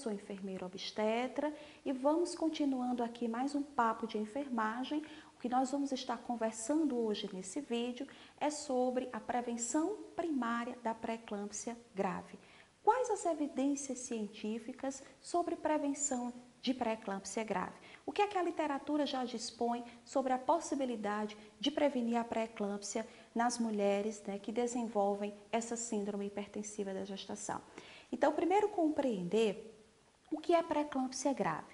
sou enfermeira obstetra e vamos continuando aqui mais um papo de enfermagem. O que nós vamos estar conversando hoje nesse vídeo é sobre a prevenção primária da pré-eclâmpsia grave. Quais as evidências científicas sobre prevenção de pré-eclâmpsia grave? O que é que a literatura já dispõe sobre a possibilidade de prevenir a pré-eclâmpsia nas mulheres, né, que desenvolvem essa síndrome hipertensiva da gestação? Então, primeiro compreender o que é pré-eclâmpsia grave.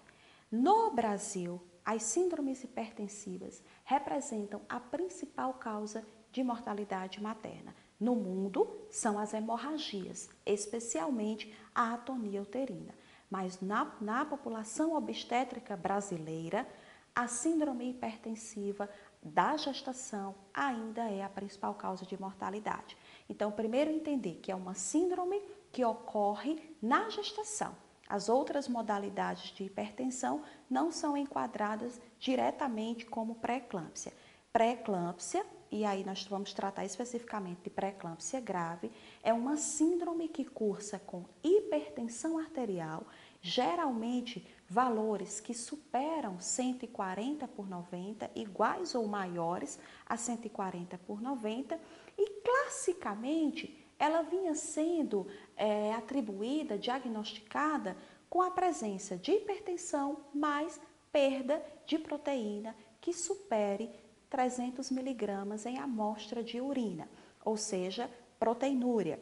No Brasil, as síndromes hipertensivas representam a principal causa de mortalidade materna. No mundo, são as hemorragias, especialmente a atonia uterina. Mas na população obstétrica brasileira, a síndrome hipertensiva da gestação ainda é a principal causa de mortalidade. Então, primeiro entender que é uma síndrome que ocorre na gestação. As outras modalidades de hipertensão não são enquadradas diretamente como pré-eclâmpsia. Pré-eclâmpsia, e aí nós vamos tratar especificamente de pré-eclâmpsia grave, é uma síndrome que cursa com hipertensão arterial, geralmente valores que superam 140/90, iguais ou maiores a 140/90, e classicamente ela vinha sendo atribuída, diagnosticada com a presença de hipertensão mais perda de proteína que supere 300 miligramas em amostra de urina, ou seja, proteinúria.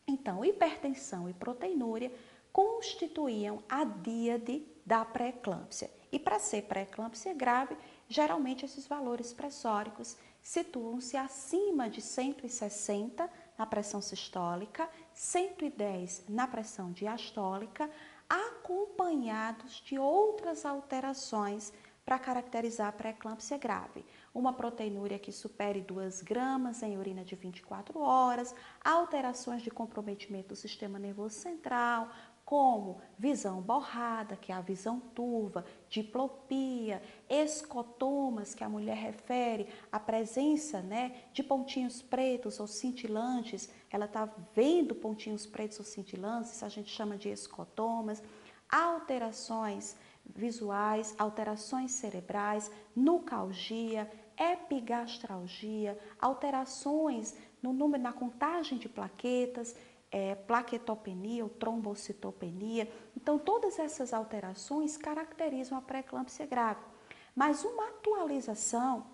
Então, hipertensão e proteinúria constituíam a díade da pré-eclâmpsia. E para ser pré-eclâmpsia grave, geralmente esses valores pressóricos situam-se acima de 160 na pressão sistólica, 110 na pressão diastólica, acompanhados de outras alterações para caracterizar a pré-eclâmpsia grave. Uma proteinúria que supere 2 gramas em urina de 24 horas, alterações de comprometimento do sistema nervoso central, como visão borrada, que é a visão turva, diplopia, escotomas, que a mulher refere à presença, né, de pontinhos pretos ou cintilantes, ela está vendo pontinhos pretos ou cintilantes, a gente chama de escotomas, alterações visuais, alterações cerebrais, nucalgia, epigastralgia, alterações no número, na contagem de plaquetas, plaquetopenia ou trombocitopenia. Então, todas essas alterações caracterizam a pré-eclâmpsia grave. Mas uma atualização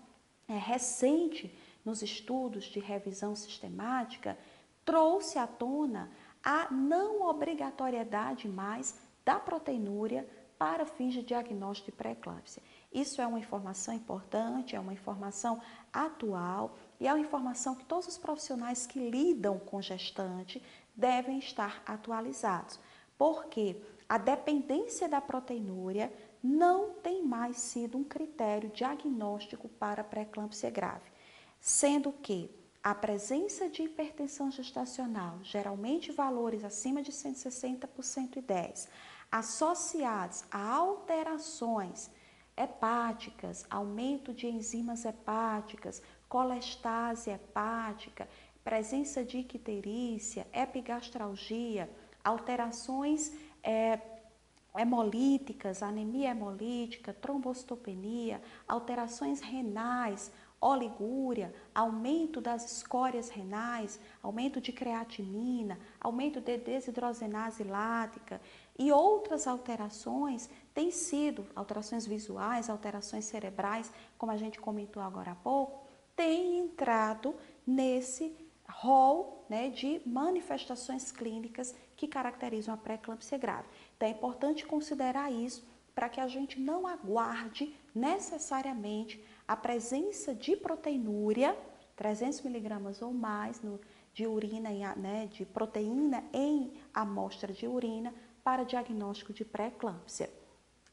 recente nos estudos de revisão sistemática trouxe à tona a não obrigatoriedade mais da proteinúria para fins de diagnóstico de pré-eclâmpsia. Isso é uma informação importante, é uma informação atual e é uma informação que todos os profissionais que lidam com gestante devem estar atualizados, porque a dependência da proteinúria não tem mais sido um critério diagnóstico para pré-eclâmpsia grave, sendo que a presença de hipertensão gestacional, geralmente valores acima de 160/110, associados a alterações hepáticas, aumento de enzimas hepáticas, colestase hepática, presença de icterícia, epigastralgia, alterações hemolíticas, anemia hemolítica, trombocitopenia, alterações renais, oligúria, aumento das escórias renais, aumento de creatinina, aumento de desidrogenase lática e outras alterações têm sido, alterações visuais, alterações cerebrais, como a gente comentou agora há pouco, têm entrado nesse rol, né, de manifestações clínicas que caracterizam a pré-eclâmpsia grave. Então é importante considerar isso para que a gente não aguarde necessariamente a presença de proteinúria, 300 miligramas ou mais de urina, né, de proteína em amostra de urina para diagnóstico de pré-eclâmpsia.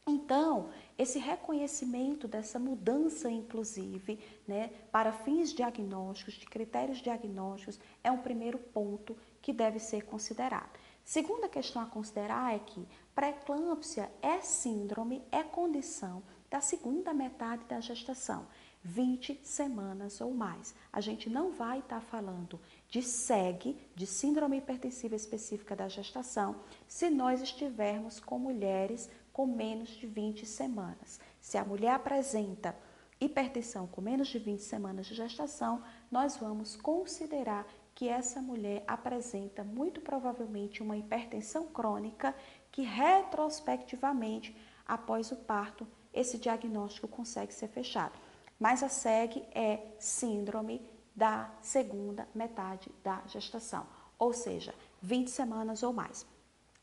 Então, esse reconhecimento dessa mudança, inclusive, né, para fins diagnósticos, de critérios diagnósticos, é um primeiro ponto que deve ser considerado. Segunda questão a considerar é que pré-eclâmpsia é síndrome, é condição da segunda metade da gestação, 20 semanas ou mais. A gente não vai estar falando de SEG, de Síndrome Hipertensiva Específica da Gestação, se nós estivermos com mulheres com menos de 20 semanas. Se a mulher apresenta hipertensão com menos de 20 semanas de gestação, nós vamos considerar que essa mulher apresenta muito provavelmente uma hipertensão crônica que retrospectivamente, após o parto, esse diagnóstico consegue ser fechado. Mas a SEG é síndrome da segunda metade da gestação, ou seja, 20 semanas ou mais.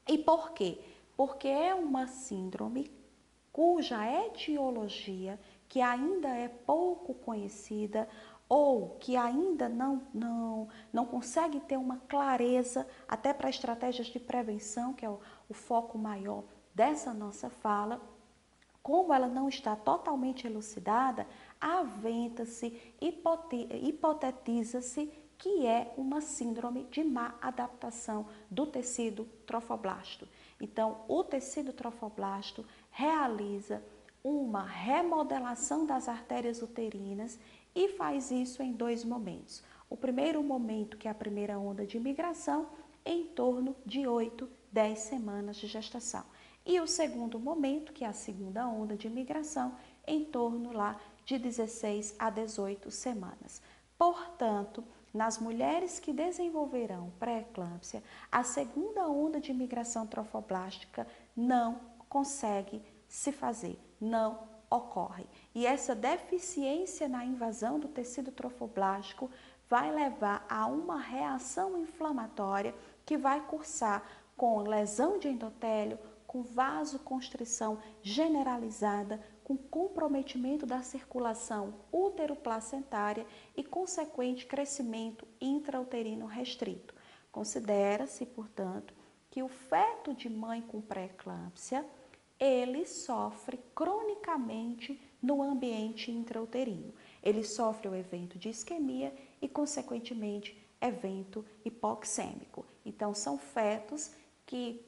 E por quê? Porque é uma síndrome cuja etiologia, que ainda é pouco conhecida ou que ainda não consegue ter uma clareza até para estratégias de prevenção, que é o foco maior dessa nossa fala. Como ela não está totalmente elucidada, aventa-se, hipotetiza-se que é uma síndrome de má adaptação do tecido trofoblasto. Então, o tecido trofoblasto realiza uma remodelação das artérias uterinas e faz isso em 2 momentos. O primeiro momento, que é a primeira onda de migração, em torno de 8, 10 semanas de gestação. E o segundo momento, que é a segunda onda de migração, em torno lá de 16 a 18 semanas. Portanto, nas mulheres que desenvolverão pré-eclâmpsia, a segunda onda de migração trofoblástica não consegue se fazer, não ocorre. E essa deficiência na invasão do tecido trofoblástico vai levar a uma reação inflamatória que vai cursar com lesão de endotélio, com vasoconstrição generalizada, com comprometimento da circulação útero-placentária e consequente crescimento intrauterino restrito. Considera-se, portanto, que o feto de mãe com pré-eclâmpsia, ele sofre cronicamente no ambiente intrauterino. Ele sofre o evento de isquemia e, consequentemente, evento hipoxêmico. Então, são fetos que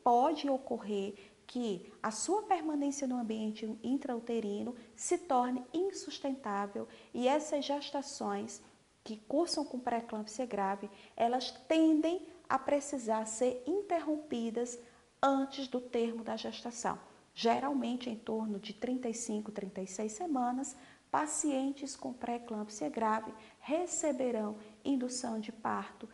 pode ocorrer que a sua permanência no ambiente intrauterino se torne insustentável e essas gestações que cursam com pré-eclâmpsia grave, elas tendem a precisar ser interrompidas antes do termo da gestação. Geralmente em torno de 35, 36 semanas, pacientes com pré-eclâmpsia grave receberão indução de parto,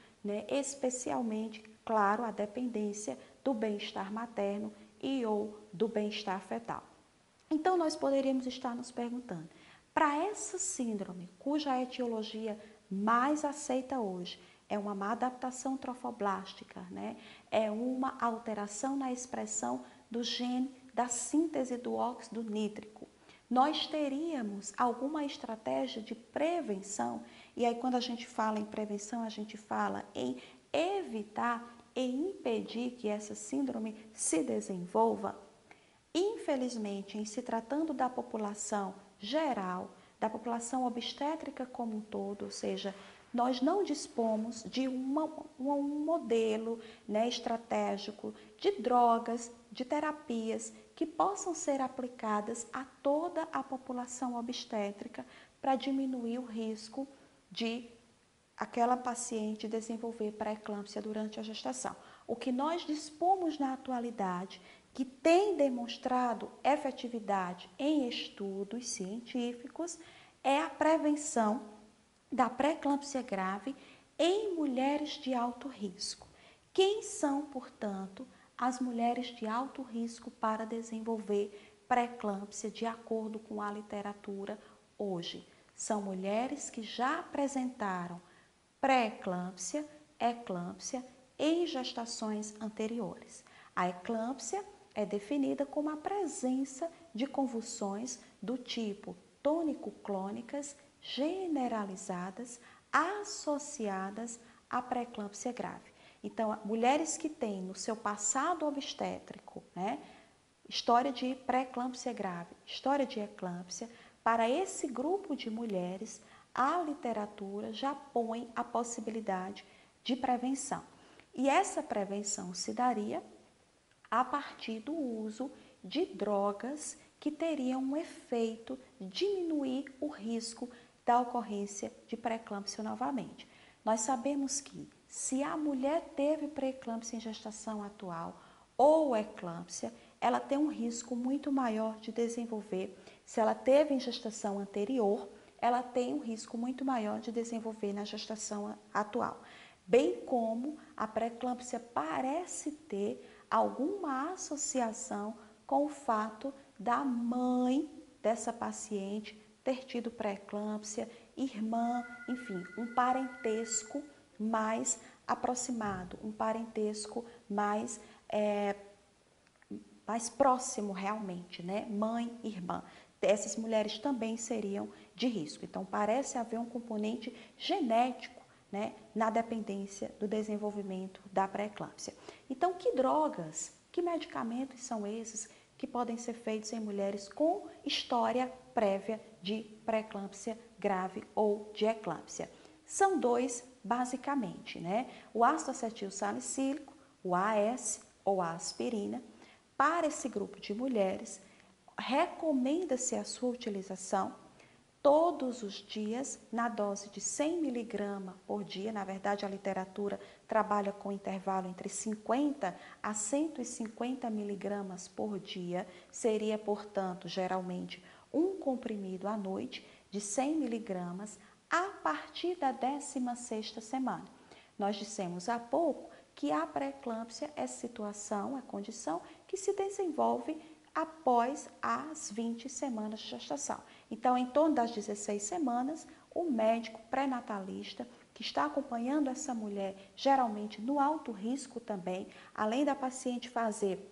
especialmente, claro, a dependência do bem-estar materno e ou do bem-estar fetal. Então, nós poderíamos estar nos perguntando, para essa síndrome, cuja etiologia mais aceita hoje é uma má adaptação trofoblástica, é uma alteração na expressão do gene da síntese do óxido nítrico, nós teríamos alguma estratégia de prevenção, e aí quando a gente fala em prevenção, a gente fala em evitar e impedir que essa síndrome se desenvolva. Infelizmente, em se tratando da população geral, da população obstétrica como um todo, ou seja, nós não dispomos de um modelo estratégico de drogas, de terapias que possam ser aplicadas a toda a população obstétrica para diminuir o risco de aquela paciente desenvolver pré-eclâmpsia durante a gestação. O que nós dispomos na atualidade, que tem demonstrado efetividade em estudos científicos, é a prevenção da pré-eclâmpsia grave em mulheres de alto risco. Quem são, portanto, as mulheres de alto risco para desenvolver pré-eclâmpsia de acordo com a literatura hoje? São mulheres que já apresentaram pré-eclâmpsia, eclâmpsia em gestações anteriores. A eclâmpsia é definida como a presença de convulsões do tipo tônico-clônicas generalizadas associadas à pré-eclâmpsia grave. Então, mulheres que têm no seu passado obstétrico, história de pré-eclâmpsia grave, história de eclâmpsia, para esse grupo de mulheres, a literatura já põe a possibilidade de prevenção. E essa prevenção se daria a partir do uso de drogas que teriam um efeito de diminuir o risco da ocorrência de pré-eclâmpsia novamente. Nós sabemos que se a mulher teve pré-eclâmpsia em gestação atual ou eclâmpsia, ela tem um risco muito maior de desenvolver. Se ela teve em gestação anterior, ela tem um risco muito maior de desenvolver na gestação atual. Bem como a pré-eclâmpsia parece ter alguma associação com o fato da mãe dessa paciente ter tido pré-eclâmpsia, irmã, enfim, um parentesco mais aproximado, um parentesco mais próximo realmente, né? Mãe, irmã. Essas mulheres também seriam de risco. Então, parece haver um componente genético, né, na dependência do desenvolvimento da pré-eclâmpsia. Então, que drogas, que medicamentos são esses que podem ser feitos em mulheres com história prévia de pré-eclâmpsia grave ou de eclâmpsia? São dois, basicamente, né? O ácido acetil salicílico, o AS ou a aspirina. Para esse grupo de mulheres, recomenda-se a sua utilização todos os dias na dose de 100 mg por dia. Na verdade, a literatura trabalha com intervalo entre 50 a 150 mg por dia. Seria, portanto, geralmente um comprimido à noite de 100 mg a partir da 16ª semana. Nós dissemos há pouco que a pré-eclâmpsia é situação, é condição que se desenvolve após as 20 semanas de gestação. Então, em torno das 16 semanas, o médico pré-natalista que está acompanhando essa mulher, geralmente no alto risco também, além da paciente fazer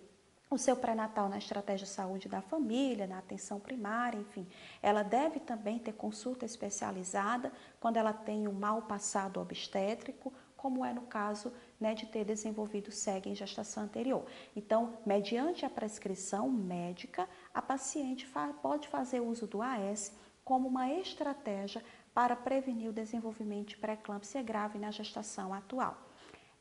o seu pré-natal na estratégia de saúde da família, na atenção primária, enfim, ela deve também ter consulta especializada quando ela tem um mau passado obstétrico, como é no caso, né, de ter desenvolvido SEG em gestação anterior. Então, mediante a prescrição médica, a paciente pode fazer uso do AS como uma estratégia para prevenir o desenvolvimento de pré-eclâmpsia grave na gestação atual.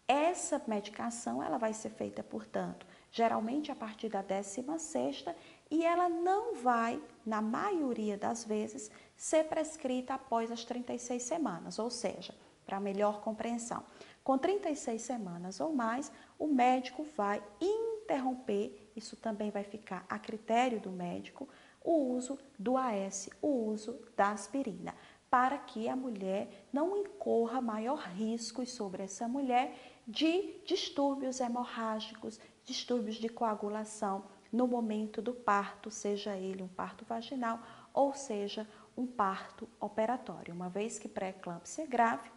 Essa medicação ela vai ser feita, portanto, geralmente a partir da 16ª, e ela não vai, na maioria das vezes, ser prescrita após as 36 semanas, ou seja, para melhor compreensão. Com 36 semanas ou mais, o médico vai interromper, isso também vai ficar a critério do médico, o uso do AS, o uso da aspirina, para que a mulher não incorra maior riscos sobre essa mulher de distúrbios hemorrágicos, distúrbios de coagulação no momento do parto, seja ele um parto vaginal ou seja um parto operatório. Uma vez que pré-eclâmpsia grave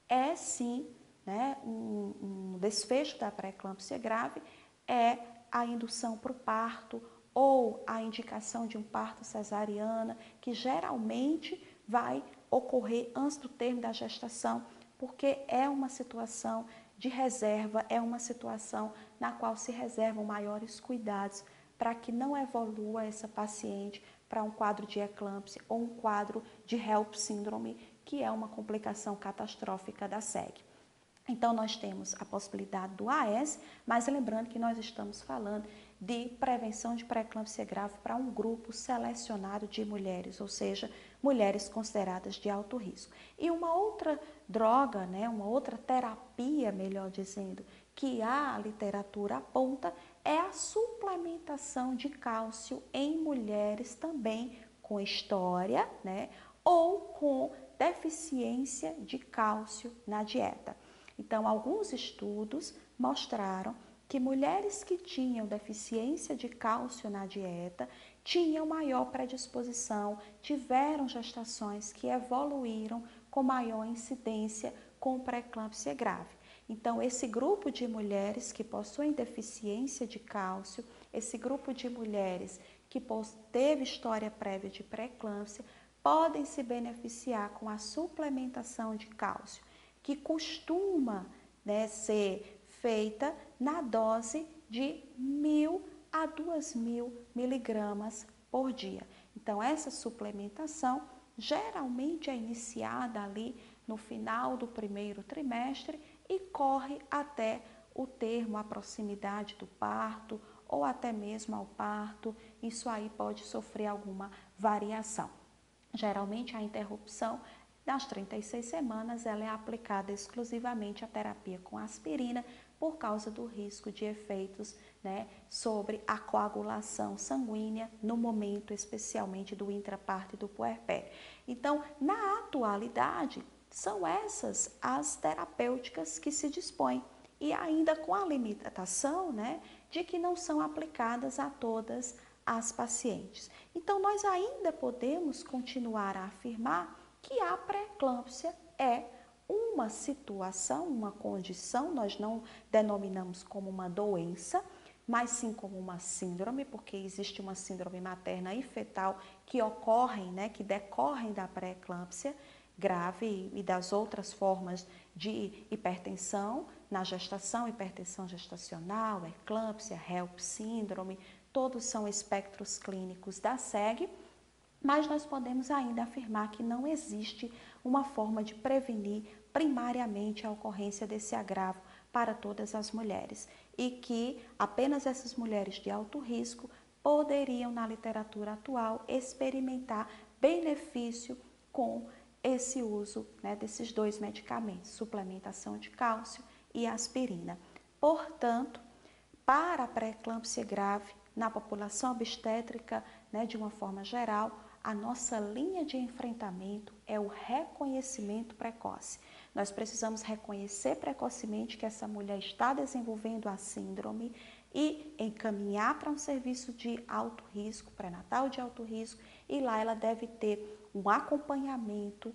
é sim, né, um desfecho da pré-eclâmpsia grave é a indução para o parto ou a indicação de um parto cesariana, que geralmente vai ocorrer antes do termo da gestação, porque é uma situação de reserva, é uma situação na qual se reservam maiores cuidados para que não evolua essa paciente para um quadro de eclâmpsia ou um quadro de HELP síndrome, que é uma complicação catastrófica da SEG. Então, nós temos a possibilidade do AS, mas lembrando que nós estamos falando de prevenção de pré-eclâmpsia grave para um grupo selecionado de mulheres, ou seja, mulheres consideradas de alto risco. E uma outra droga, né, uma outra terapia, melhor dizendo, que a literatura aponta é a suplementação de cálcio em mulheres também com história, né, ou com deficiência de cálcio na dieta. Então, alguns estudos mostraram que mulheres que tinham deficiência de cálcio na dieta tinham maior predisposição, tiveram gestações que evoluíram com maior incidência com pré-eclâmpsia grave. Então, esse grupo de mulheres que possuem deficiência de cálcio, esse grupo de mulheres que teve história prévia de pré-eclâmpsia, podem se beneficiar com a suplementação de cálcio, que costuma, né, ser feita na dose de 1.000 a 2.000 miligramas por dia. Então, essa suplementação geralmente é iniciada ali no final do primeiro trimestre e corre até o termo, a proximidade do parto ou até mesmo ao parto. Isso aí pode sofrer alguma variação. Geralmente a interrupção nas 36 semanas ela é aplicada exclusivamente a terapia com aspirina por causa do risco de efeitos, né, sobre a coagulação sanguínea no momento especialmente do intraparto e do puerpério. Então, na atualidade, são essas as terapêuticas que se dispõem e ainda com a limitação, né, de que não são aplicadas a todas as pacientes. Então, nós ainda podemos continuar a afirmar que a pré-eclâmpsia é uma situação, uma condição, nós não denominamos como uma doença, mas sim como uma síndrome, porque existe uma síndrome materna e fetal que ocorrem, né, que decorrem da pré-eclâmpsia grave e das outras formas de hipertensão na gestação, hipertensão gestacional, eclâmpsia, HELP síndrome, todos são espectros clínicos da SEG, mas nós podemos ainda afirmar que não existe uma forma de prevenir primariamente a ocorrência desse agravo para todas as mulheres e que apenas essas mulheres de alto risco poderiam, na literatura atual, experimentar benefício com esse uso, né, desses dois medicamentos, suplementação de cálcio e aspirina. Portanto, para a pré-eclâmpsia grave, na população obstétrica, né, de uma forma geral, a nossa linha de enfrentamento é o reconhecimento precoce. Nós precisamos reconhecer precocemente que essa mulher está desenvolvendo a síndrome e encaminhar para um serviço de alto risco, pré-natal de alto risco, e lá ela deve ter um acompanhamento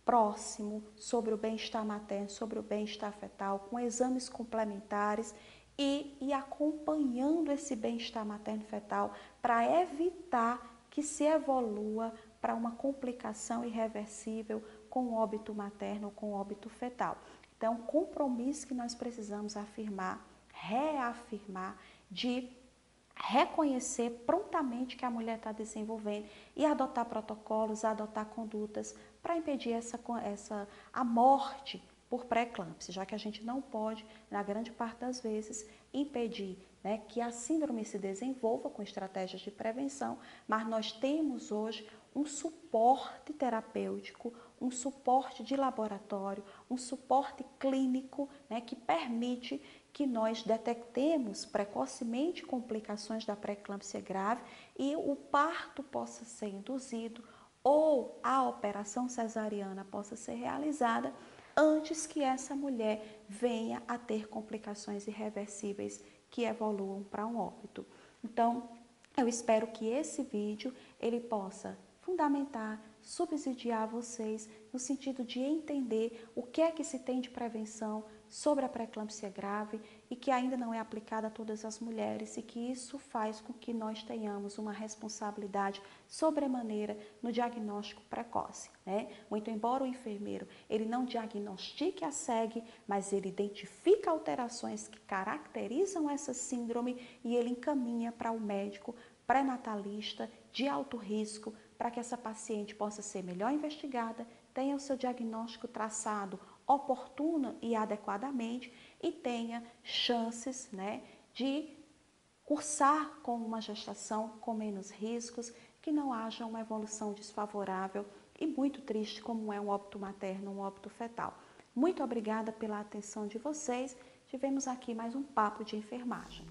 próximo sobre o bem-estar materno, sobre o bem-estar fetal, com exames complementares e acompanhando esse bem-estar materno fetal para evitar que se evolua para uma complicação irreversível com óbito materno ou com óbito fetal. Então, compromisso que nós precisamos afirmar, reafirmar, de reconhecer prontamente que a mulher está desenvolvendo e adotar protocolos, adotar condutas para impedir a morte por pré-eclâmpsia, já que a gente não pode, na grande parte das vezes, impedir, né, que a síndrome se desenvolva com estratégias de prevenção, mas nós temos hoje um suporte terapêutico, um suporte de laboratório, um suporte clínico, né, que permite que nós detectemos precocemente complicações da pré-eclâmpsia grave e o parto possa ser induzido ou a operação cesariana possa ser realizada antes que essa mulher venha a ter complicações irreversíveis que evoluam para um óbito. Então, eu espero que esse vídeo ele possa fundamentar, subsidiar vocês no sentido de entender o que é que se tem de prevenção sobre a pré-eclâmpsia grave e que ainda não é aplicada a todas as mulheres e que isso faz com que nós tenhamos uma responsabilidade sobremaneira no diagnóstico precoce, né? Muito embora o enfermeiro ele não diagnostique a SEG, mas ele identifica alterações que caracterizam essa síndrome e ele encaminha para o médico pré-natalista de alto risco para que essa paciente possa ser melhor investigada, tenha o seu diagnóstico traçado oportuno e adequadamente e tenha chances, né, de cursar com uma gestação com menos riscos, que não haja uma evolução desfavorável e muito triste como é um óbito materno, um óbito fetal. Muito obrigada pela atenção de vocês. Tivemos aqui mais um papo de enfermagem.